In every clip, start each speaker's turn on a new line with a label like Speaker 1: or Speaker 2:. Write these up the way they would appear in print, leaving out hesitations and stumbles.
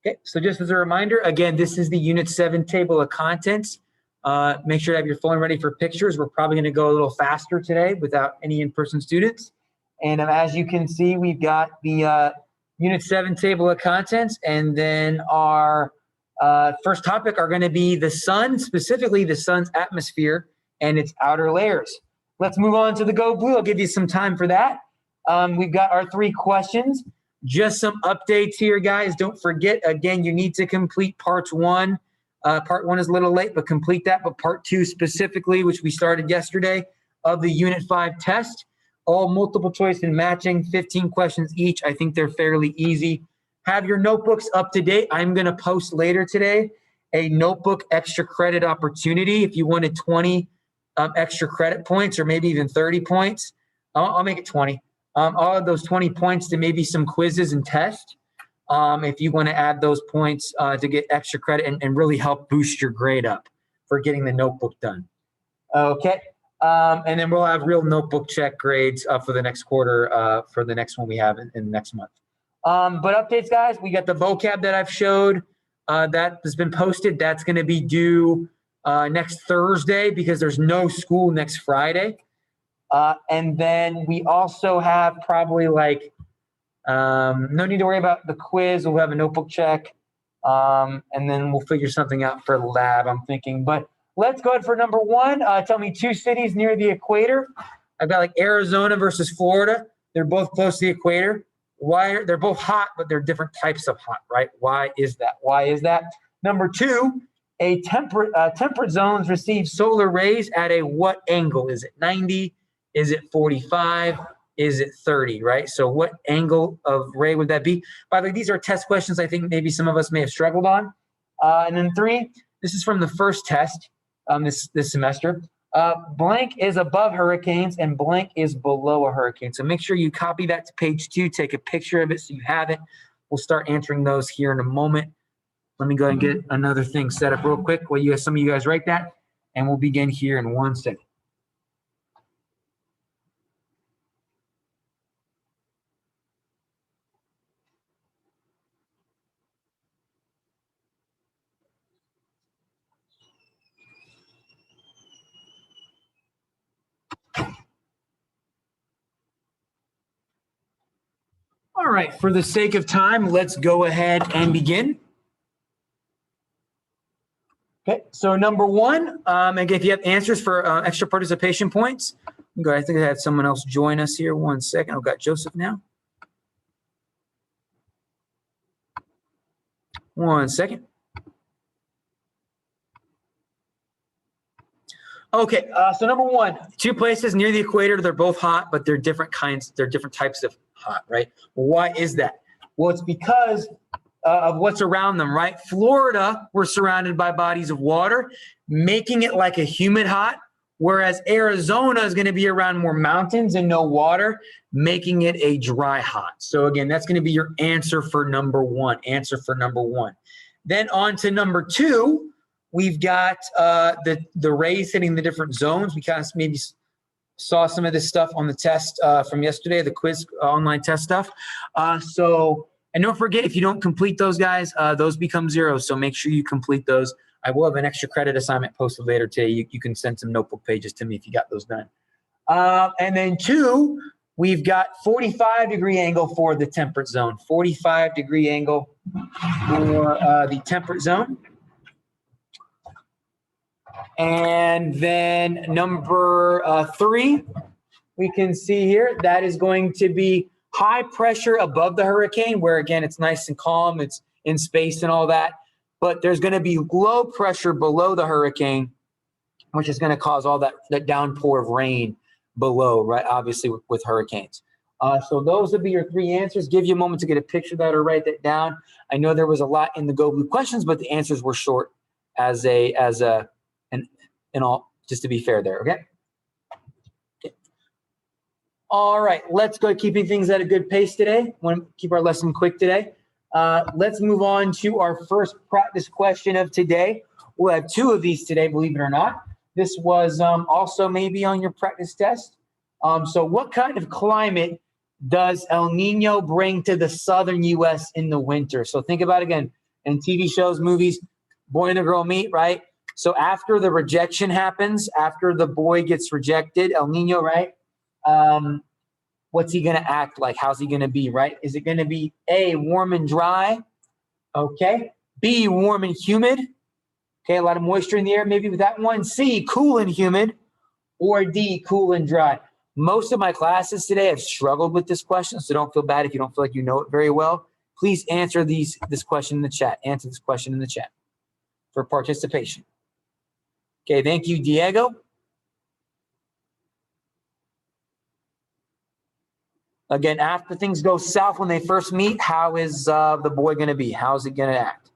Speaker 1: Okay, so just as a reminder, again, this is the Unit 7 table of contents. Make sure to have your phone ready for pictures. We're probably going to go a little faster today without any in-person students. And as you can see, we've got the Unit 7 table of contents, and then our first topic are going to be the sun, specifically the sun's atmosphere and its outer layers. Let's move on to the Go Blue. I'll give you some time for that. We've got our 3 questions. Just some updates here, guys. Don't forget, again, you need to complete part 1. Part 1 is a little late, but complete that. But part 2 specifically, which we started yesterday, of the Unit 5 test, all multiple choice and matching, 15 questions each. I think they're fairly easy. Have your notebooks up to date. I'm going to post later today a notebook extra credit opportunity. If you wanted 20 extra credit points or maybe even 30 points, I'll make it 20. All of those 20 points to maybe some quizzes and tests. If you want to add those points to get extra credit and really help boost your grade up for getting the notebook done. Okay. And then we'll have real notebook check grades for the next quarter for the next one we have in next month. But updates, guys, we got the vocab that I've showed that has been posted. That's going to be due next Thursday because there's no school next Friday. And then we also have probably like, no need to worry about the quiz. We'll have a notebook check. And then we'll figure something out for lab, I'm thinking. But let's go ahead for number 1. Tell me 2 cities near the equator. I've got like Arizona versus Florida. They're both close to the equator. Why? They're both hot, but they're different types of hot, right? Why is that? Why is that? Number 2, temperate zones receive solar rays at a what angle? Is it 90? Is it 45? Is it 30, right? So what angle of ray would that be? By the way, these are test questions I think maybe some of us may have struggled on. And then 3, this is from the first test this semester. Blank is above hurricanes and blank is below a hurricane. So make sure you copy that to page 2, take a picture of it so you have it. We'll start answering those here in a moment. Let me go ahead and get another thing set up real quick while some of you guys write that, and we'll begin here in 1 second. All right, for the sake of time, let's go ahead and begin. Okay, so number 1, again, if you have answers for extra participation points, I think I had someone else join us here. 1 second. I've got Joseph now. 1 second. Okay, so number 1, 2 places near the equator. They're both hot, but they're different kinds. They're different types of hot, right? Why is that? Well, it's because of what's around them, right? Florida, we're surrounded by bodies of water, making it like a humid hot, whereas Arizona is going to be around more mountains and no water, making it a dry hot. So again, that's going to be your answer for number 1. Answer for number 1. Then on to number 2. We've got the rays hitting the different zones. We kind of maybe saw some of this stuff on the test from yesterday, the quiz online test stuff. And don't forget, if you don't complete those, guys, those become 0. So make sure you complete those. I will have an extra credit assignment posted later today. You can send some notebook pages to me if you got those done. And then 2, we've got 45-degree angle for the temperate zone. 45-degree angle for the temperate zone. And then number 3, we can see here, that is going to be high pressure above the hurricane, where again, it's nice and calm, it's in space and all that. But there's going to be low pressure below the hurricane, which is going to cause all that downpour of rain below, right? Obviously with hurricanes. So those would be your 3 answers. Give you a moment to get a picture of that or write that down. I know there was a lot in the Go Blue questions, but the answers were short just to be fair there, okay? All right, let's go keeping things at a good pace today. Want to keep our lesson quick today. Let's move on to our first practice question of today. We'll have 2 of these today, believe it or not. This was also maybe on your practice test. So what kind of climate does El Nino bring to the southern U.S. in the winter? So think about, again, and TV shows, movies, boy and the girl meet, right? So after the rejection happens, after the boy gets rejected, El Nino, right? What's he going to act like? How's he going to be, right? Is it going to be A, warm and dry? Okay. B, warm and humid. Okay, a lot of moisture in the air, maybe with that one. C, cool and humid. Or D, cool and dry. Most of my classes today have struggled with this question, so don't feel bad if you don't feel like you know it very well. Please answer this question in the chat. Answer this question in the chat for participation. Okay, thank you, Diego. Again, after things go south when they first meet, how is the boy going to be? How's he going to act?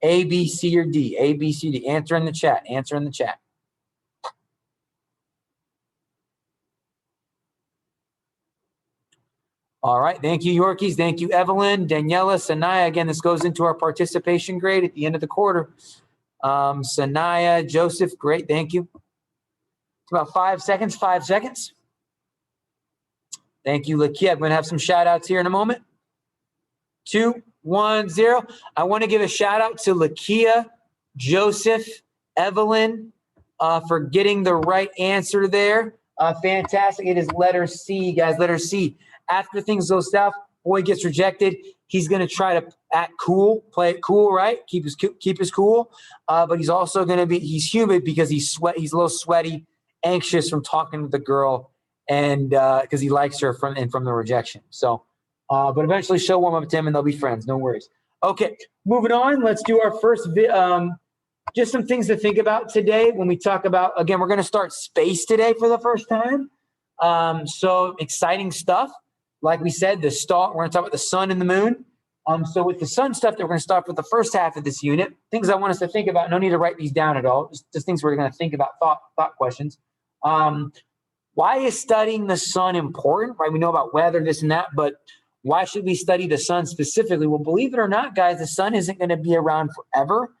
Speaker 1: A, B, C, or D? A, B, C, D. Answer in the chat. Answer in the chat. All right. Thank you, Yorkies. Thank you, Evelyn, Daniela, Sanaya. Again, this goes into our participation grade at the end of the quarter. Sanaya, Joseph, great. Thank you. It's about 5 seconds. 5 seconds. Thank you, Lakia. I'm going to have some shout outs here in a moment. 2, 1, 0. I want to give a shout out to Lakia, Joseph, Evelyn for getting the right answer there. Fantastic. It is letter C, guys. Letter C. After things go south, boy gets rejected. He's going to try to act cool, play it cool, right? Keep his cool. But he's also going to be, he's humid because he's a little sweaty, anxious from talking to the girl, and because he likes her from the rejection. So, but eventually she'll warm up to him and they'll be friends. No worries. Okay, moving on. Let's do our first just some things to think about today when we talk about, again, we're going to start space today for the first time. So exciting stuff. Like we said, we're going to talk about the sun and the moon. So with the sun stuff, we're going to start with the first half of this unit. Things I want us to think about. No need to write these down at all. Just things we're going to think about, thought questions. Why is studying the sun important? Right? We know about weather, this and that, but why should we study the sun specifically? Well, believe it or not, guys, the sun isn't going to be around forever.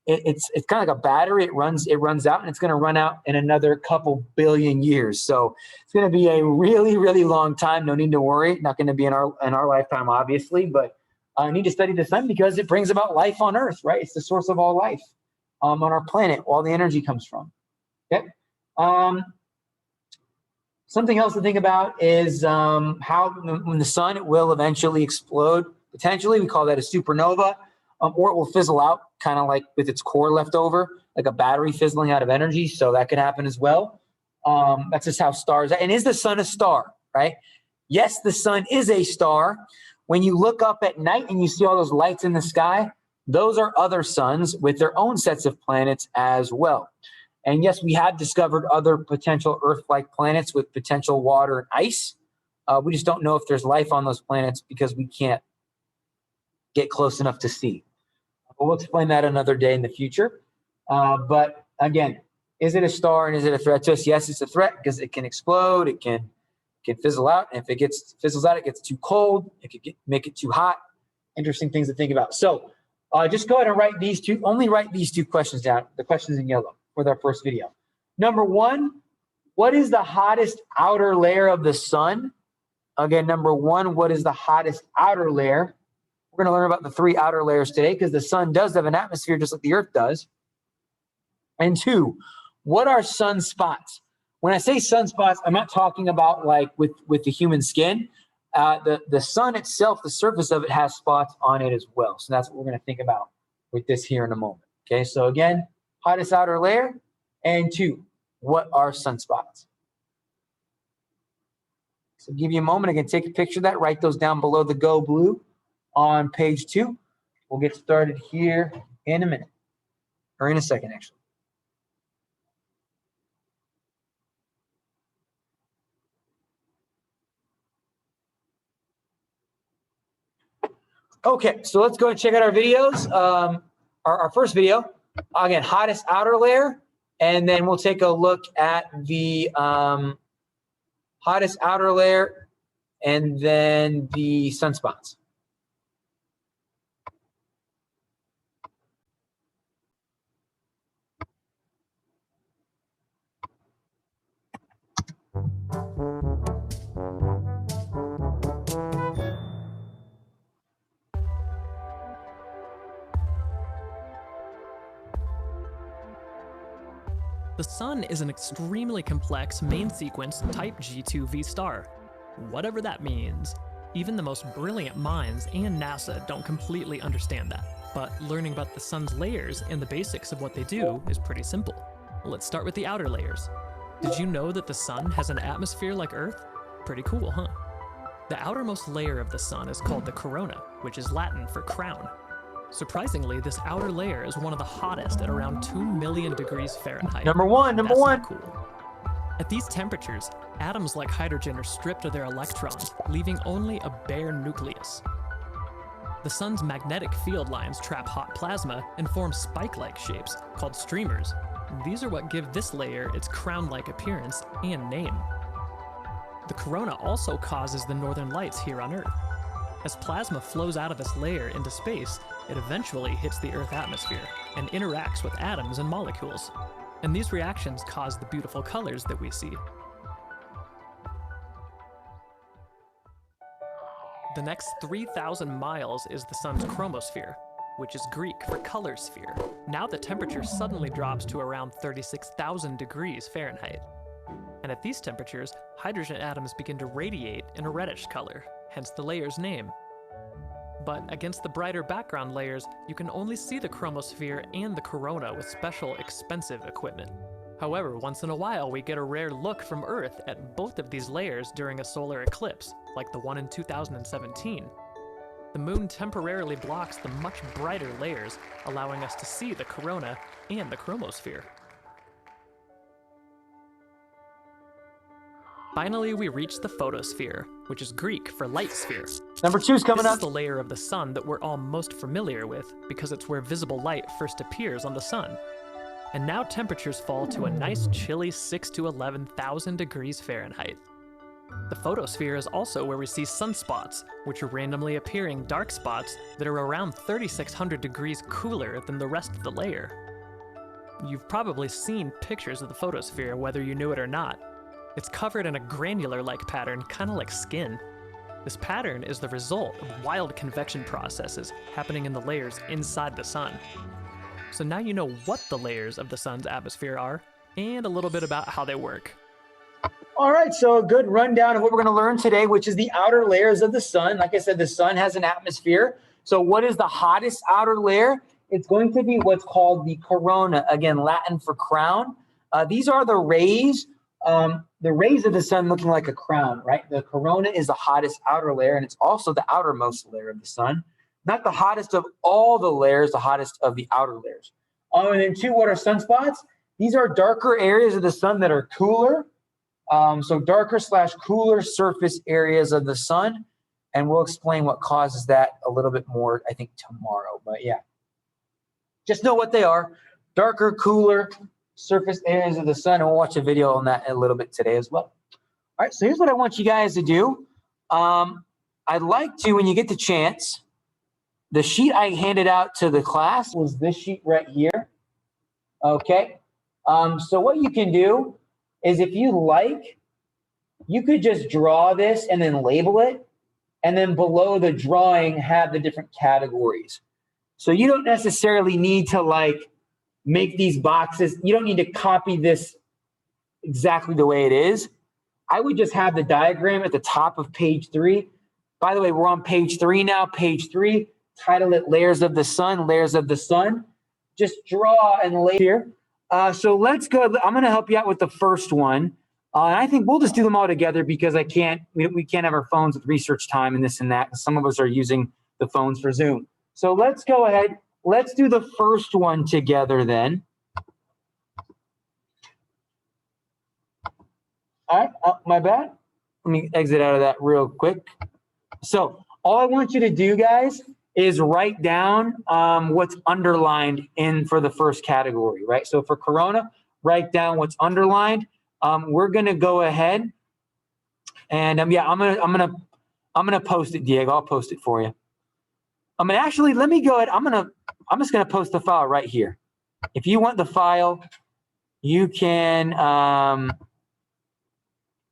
Speaker 1: It's kind of like a battery. It runs out, and it's going to run out in another couple billion years. So it's going to be a really, really long time. No need to worry. Not going to be in our lifetime, obviously, but I need to study the sun because it brings about life on Earth, right? It's the source of all life on our planet. All the energy comes from. Okay. Something else to think about is how when the sun, it will eventually explode. Potentially, we call that a supernova. Or it will fizzle out, kind of like with its core left over, like a battery fizzling out of energy. So that could happen as well. That's just how stars are. And is the sun a star, right? Yes, the sun is a star. When you look up at night and you see all those lights in the sky, those are other suns with their own sets of planets as well. And yes, we have discovered other potential Earth-like planets with potential water and ice. We just don't know if there's life on those planets because we can't get close enough to see. We'll explain that another day in the future. But again, is it a star and is it a threat to us? Yes, it's a threat because it can explode. It can fizzle out. And if it fizzles out, it gets too cold. It could make it too hot. Interesting things to think about. So just go ahead and write these two questions down, the questions in yellow for our first video. Number 1, what is the hottest outer layer of the sun? Again, number 1, what is the hottest outer layer? We're going to learn about the 3 outer layers today because the sun does have an atmosphere just like the Earth does. And 2, what are sunspots? When I say sunspots, I'm not talking about like with the human skin. The sun itself, the surface of it has spots on it as well. So that's what we're going to think about with this here in a moment. Okay, so again, hottest outer layer. And 2, what are sunspots? So give you a moment. I can take a picture of that. Write those down below the Go Blue on page 2. We'll get started here in a minute, or in a second, actually. Okay, so let's go and check out our videos. Our first video, again, hottest outer layer, and then we'll take a look at the hottest outer layer and then the sunspots.
Speaker 2: The Sun is an extremely complex main sequence type G2V star, whatever that means. Even the most brilliant minds and NASA don't completely understand that. But learning about the Sun's layers and the basics of what they do is pretty simple. Let's start with the outer layers. Did you know that the Sun has an atmosphere like Earth? Pretty cool, huh? The outermost layer of the Sun is called the corona, which is Latin for crown. Surprisingly, this outer layer is one of the hottest at around 2 million degrees Fahrenheit.
Speaker 1: Number one.
Speaker 2: That's cool. At these temperatures, atoms like hydrogen are stripped of their electrons, leaving only a bare nucleus. The Sun's magnetic field lines trap hot plasma and form spike-like shapes called streamers. These are what give this layer its crown-like appearance and name. The corona also causes the northern lights here on Earth. As plasma flows out of this layer into space, it eventually hits the Earth atmosphere and interacts with atoms and molecules. And these reactions cause the beautiful colors that we see. The next 3,000 miles is the Sun's chromosphere, which is Greek for color sphere. Now the temperature suddenly drops to around 36,000 degrees Fahrenheit. And at these temperatures, hydrogen atoms begin to radiate in a reddish color, hence the layer's name. But against the brighter background layers, you can only see the chromosphere and the corona with special, expensive equipment. However, once in a while, we get a rare look from Earth at both of these layers during a solar eclipse, like the one in 2017. The moon temporarily blocks the much brighter layers, allowing us to see the corona and the chromosphere. Finally, we reach the photosphere, which is Greek for light sphere.
Speaker 1: Number 2's coming
Speaker 2: This
Speaker 1: up.
Speaker 2: is the layer of the Sun that we're all most familiar with because it's where visible light first appears on the Sun. And now temperatures fall to a nice chilly 6 to 11,000 degrees Fahrenheit. The photosphere is also where we see sunspots, which are randomly appearing dark spots that are around 3,600 degrees cooler than the rest of the layer. You've probably seen pictures of the photosphere, whether you knew it or not. It's covered in a granular-like pattern, kind of like skin. This pattern is the result of wild convection processes happening in the layers inside the Sun. So now you know what the layers of the Sun's atmosphere are, and a little bit about how they work.
Speaker 1: All right, so a good rundown of what we're going to learn today, which is the outer layers of the Sun. Like I said, the Sun has an atmosphere. So what is the hottest outer layer? It's going to be what's called the corona, again, Latin for crown. These are the rays of the Sun looking like a crown, right? The corona is the hottest outer layer, and it's also the outermost layer of the Sun. Not the hottest of all the layers, the hottest of the outer layers. And then 2, what are sunspots? These are darker areas of the Sun that are cooler. So darker/cooler surface areas of the Sun. And we'll explain what causes that a little bit more, I think, tomorrow. But yeah, just know what they are. Darker, cooler surface areas of the Sun. And we'll watch a video on that a little bit today as well. All right, so here's what I want you guys to do. I'd like to, when you get the chance, the sheet I handed out to the class was this sheet right here. Okay. So what you can do is, if you like, you could just draw this and then label it. And then below the drawing, have the different categories. So you don't necessarily need to like make these boxes. You don't need to copy this exactly the way it is. I would just have the diagram at the top of page 3. By the way, we're on page 3 now. Page 3, title it Layers of the Sun, Layers of the Sun. Just draw and lay here. So let's go. I'm going to help you out with the first one. And I think we'll just do them all together because we can't have our phones with research time and this and that. Some of us are using the phones for Zoom. So let's go ahead. Let's do the first one together then. All right, my bad. Let me exit out of that real quick. So all I want you to do, guys, is write down what's underlined for the first category, right? So for corona, write down what's underlined. We're gonna go ahead and yeah, I'm gonna post it, Diego. I'll post it for you. Actually, let me go ahead. I'm just gonna post the file right here. If you want the file, you can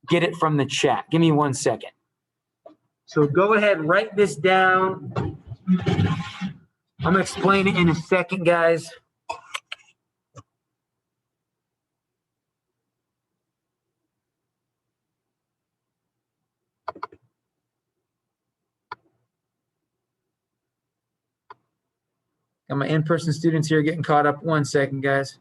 Speaker 1: get it from the chat. Give me 1 second. So go ahead, write this down. I'm gonna explain it in a second, guys. Got my in-person students here getting caught up. 1 second, guys.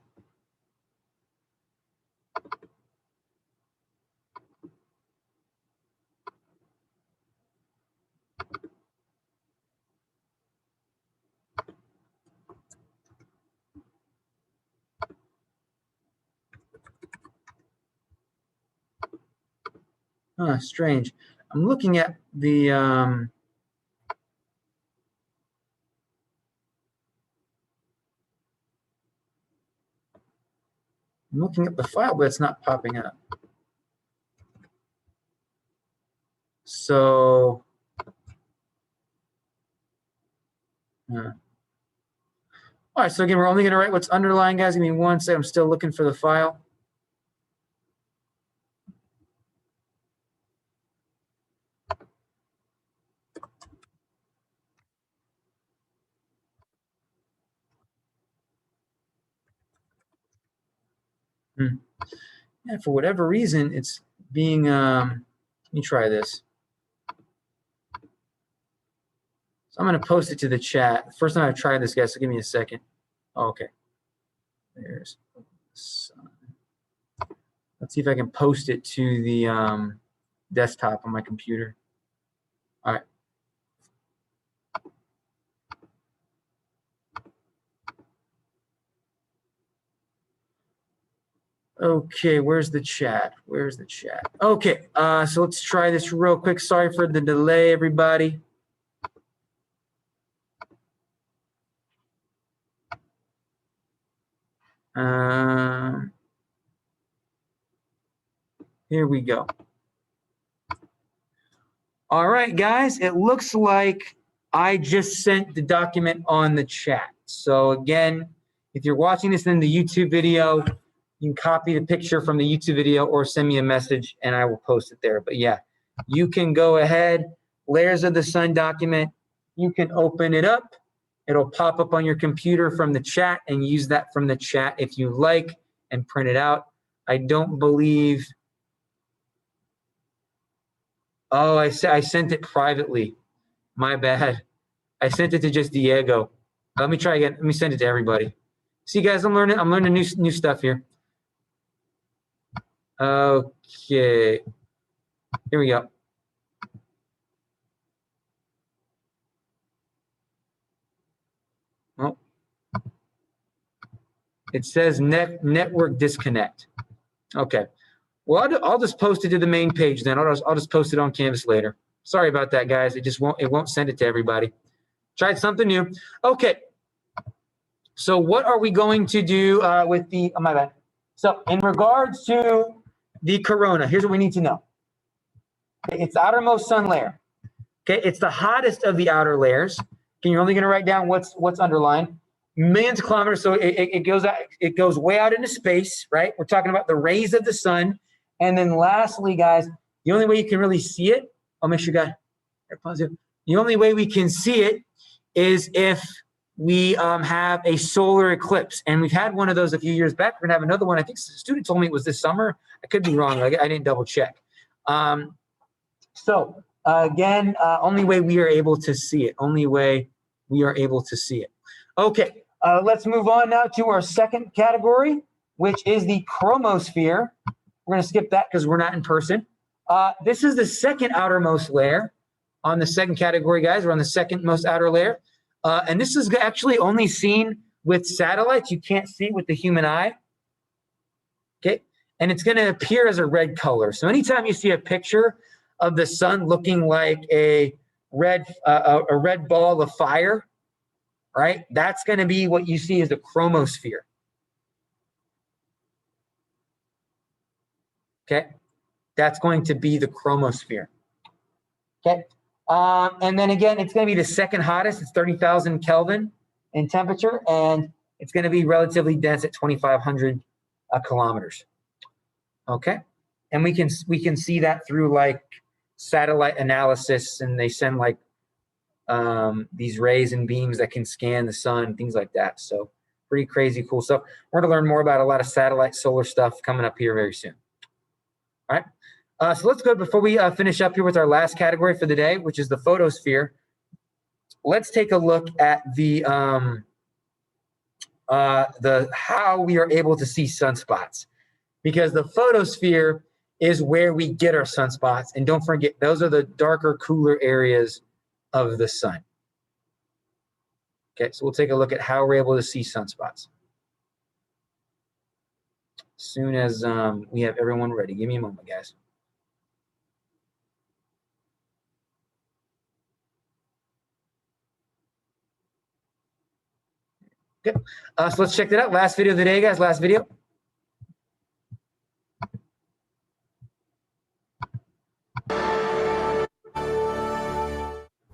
Speaker 1: Huh, strange. I'm looking at the I'm looking at the file, but it's not popping up. So, all right. So again, we're only going to write what's underlined, guys. Give me 1 second. I'm still looking for the file. Yeah, for whatever reason, it's being. Let me try this. So I'm going to post it to the chat. First time I've tried this, guys. So give me a second. Oh, okay. There's. Let's see if I can post it to the desktop on my computer. All right. Okay, where's the chat? Where's the chat? Okay, so let's try this real quick. Sorry for the delay, everybody. Here we go. All right, guys, it looks like I just sent the document on the chat. So again, if you're watching this in the YouTube video, you can copy the picture from the YouTube video or send me a message and I will post it there. But yeah, you can go ahead, layers of the sun document, you can open it up. It'll pop up on your computer from the chat and use that from the chat if you like and print it out. I don't believe, oh, I sent it privately. My bad. I sent it to just Diego. Let me try again. Let me send it to everybody. See, guys, I'm learning new stuff here. Okay. Here we go. Oh. It says network disconnect. Okay. Well, I'll just post it to the main page then. I'll just post it on Canvas later. Sorry about that, guys. It won't send it to everybody. Tried something new. Okay. So what are we going to do with the, oh, my bad. So in regards to the corona, here's what we need to know. It's the outermost sun layer. Okay, it's the hottest of the outer layers. Okay, you're only going to write down what's underlined. Millions of kilometers, so it goes way out into space, right? We're talking about the rays of the sun. And then lastly, guys, the only way you can really see it, I'll make sure you got positive. The only way we can see it is if we have a solar eclipse. And we've had one of those a few years back. We're going to have another one. I think the student told me it was this summer. I could be wrong. I didn't double check. Again, only way we are able to see it. Only way we are able to see it. Okay, let's move on now to our second category, which is the chromosphere. We're going to skip that because we're not in person. This is the second outermost layer on the second category, guys. We're on the second most outer layer. And this is actually only seen with satellites. You can't see it with the human eye. Okay, and it's going to appear as a red color. So anytime you see a picture of the sun looking like a red ball of fire, right? That's going to be what you see as the chromosphere. Okay, that's going to be the chromosphere. Okay, and then again, it's going to be the second hottest. It's 30,000 Kelvin in temperature, and it's going to be relatively dense at 2,500 kilometers. Okay, and we can see that through like satellite analysis, and they send like these rays and beams that can scan the sun, things like that. So pretty crazy cool stuff. We're going to learn more about a lot of satellite solar stuff coming up here very soon. All right. So let's go, before we finish up here with our last category for the day, which is the photosphere, let's take a look at the how we are able to see sunspots, because the photosphere is where we get our sunspots. And don't forget, those are the darker, cooler areas of the sun. Okay, so we'll take a look at how we're able to see sunspots. As soon as we have everyone ready. Give me a moment, guys. Good. So let's check that out. Last video of the day, guys. Last video.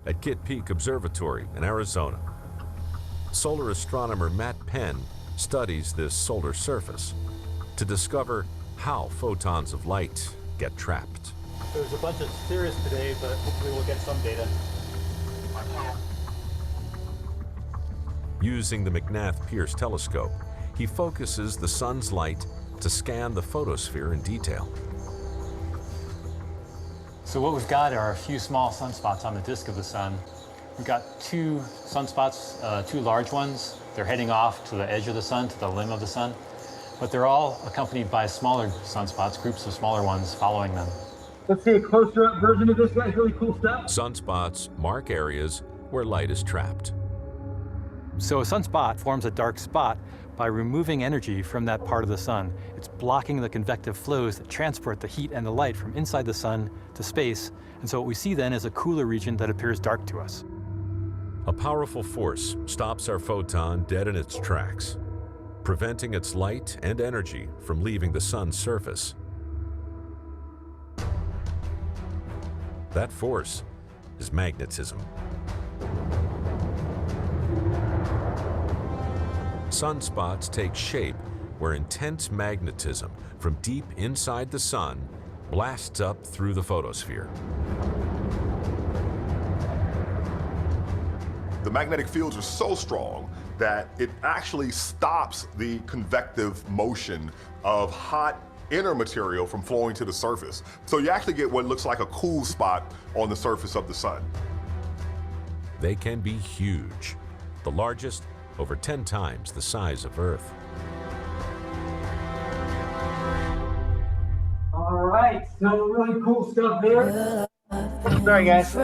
Speaker 3: At Kitt Peak Observatory in Arizona, solar astronomer Matt Penn studies this solar surface to discover how photons of light get trapped.
Speaker 4: There's a bunch of cirrus today, but hopefully we'll get some data.
Speaker 3: Using the McNath Pierce telescope, he focuses the sun's light to scan the photosphere in detail.
Speaker 4: So what we've got are a few small sunspots on the disk of the sun. We've got two sunspots, two large ones. They're heading off to the edge of the sun, to the limb of the sun. But they're all accompanied by smaller sunspots, groups of smaller ones following them.
Speaker 1: Let's see a closer up version of this, guys. Really cool stuff.
Speaker 3: Sunspots mark areas where light is trapped.
Speaker 4: So a sunspot forms a dark spot by removing energy from that part of the sun. It's blocking the convective flows that transport the heat and the light from inside the sun to space. And so what we see then is a cooler region that appears dark to us.
Speaker 3: A powerful force stops our photon dead in its tracks, preventing its light and energy from leaving the sun's surface. That force is magnetism. Sunspots take shape where intense magnetism from deep inside the sun blasts up through the photosphere.
Speaker 5: The magnetic fields are so strong that it actually stops the convective motion of hot inner material from flowing to the surface. So you actually get what looks like a cool spot on the surface of the sun.
Speaker 3: They can be huge, the largest over 10 times the size of Earth.
Speaker 1: All right, so really cool stuff there. Sorry, guys.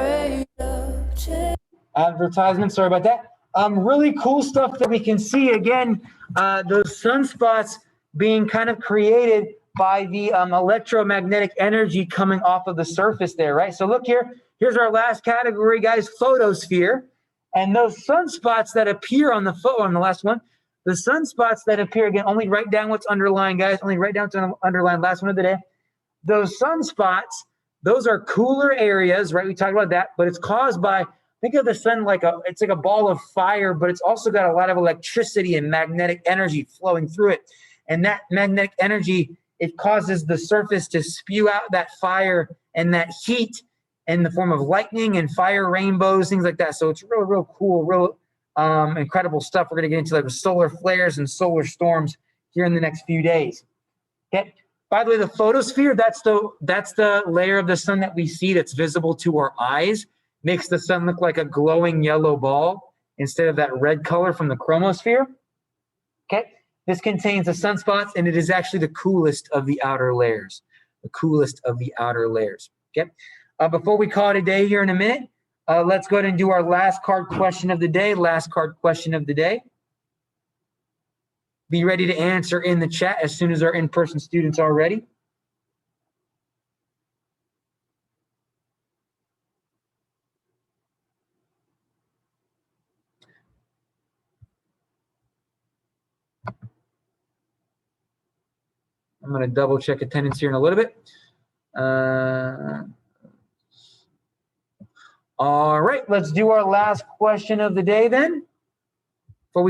Speaker 1: Advertisement, sorry about that. Really cool stuff that we can see. Again, those sunspots being kind of created by the electromagnetic energy coming off of the surface there, right? So look here. Here's our last category, guys, photosphere. And those sunspots that appear on the last one, the sunspots that appear, again, only write down what's underlined, guys. Only write down to underline, last one of the day. Those sunspots, those are cooler areas, right? We talked about that, but it's caused by, think of the sun it's like a ball of fire, but it's also got a lot of electricity and magnetic energy flowing through it. And that magnetic energy, it causes the surface to spew out that fire and that heat in the form of lightning and fire rainbows, things like that. So it's real, real cool, real incredible stuff. We're going to get into like the solar flares and solar storms here in the next few days. Okay. By the way, the photosphere, that's the layer of the sun that we see that's visible to our eyes. Makes the sun look like a glowing yellow ball instead of that red color from the chromosphere. Okay. This contains the sunspots, and it is actually the coolest of the outer layers. The coolest of the outer layers. Okay. Before we call it a day here in a minute, let's go ahead and do our last card question of the day. Last card question of the day. Be ready to answer in the chat as soon as our in-person students are ready. I'm going to double check attendance here in a little bit. All right, let's do our last question of the day then. Before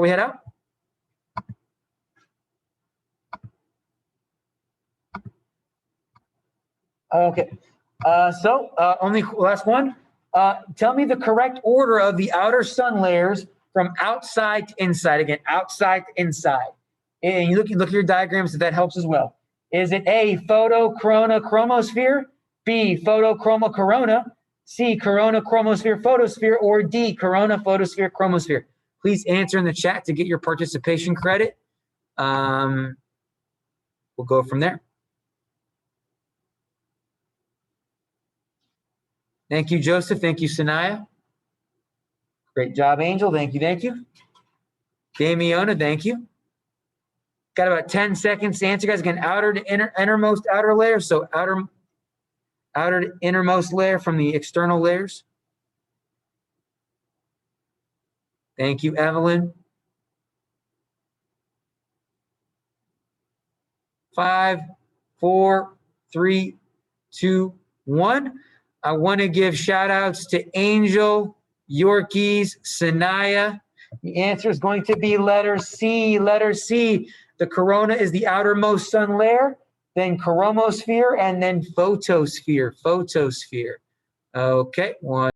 Speaker 1: we head out. Okay, only last one. Tell me the correct order of the outer sun layers from outside to inside. Again, outside to inside. And you look at your diagrams, if that helps as well. Is it A, photochrona chromosphere, B, photochroma corona, C, corona chromosphere photosphere, or D, corona photosphere chromosphere? Please answer in the chat to get your participation credit. We'll go from there. Thank you, Joseph. Thank you, Sanaya. Great job, Angel. Thank you, thank you. Damiona, thank you. Got about 10 seconds to answer, guys. Again, outer to innermost outer layer. So outer to innermost layer from the external layers. Thank you, Evelyn. 5, 4, 3, 2, 1. I want to give shout outs to Angel, Yorkies, Sanaya. The answer is going to be letter C. Letter C. The corona is the outermost sun layer, then chromosphere, and then photosphere. Photosphere. Okay, one.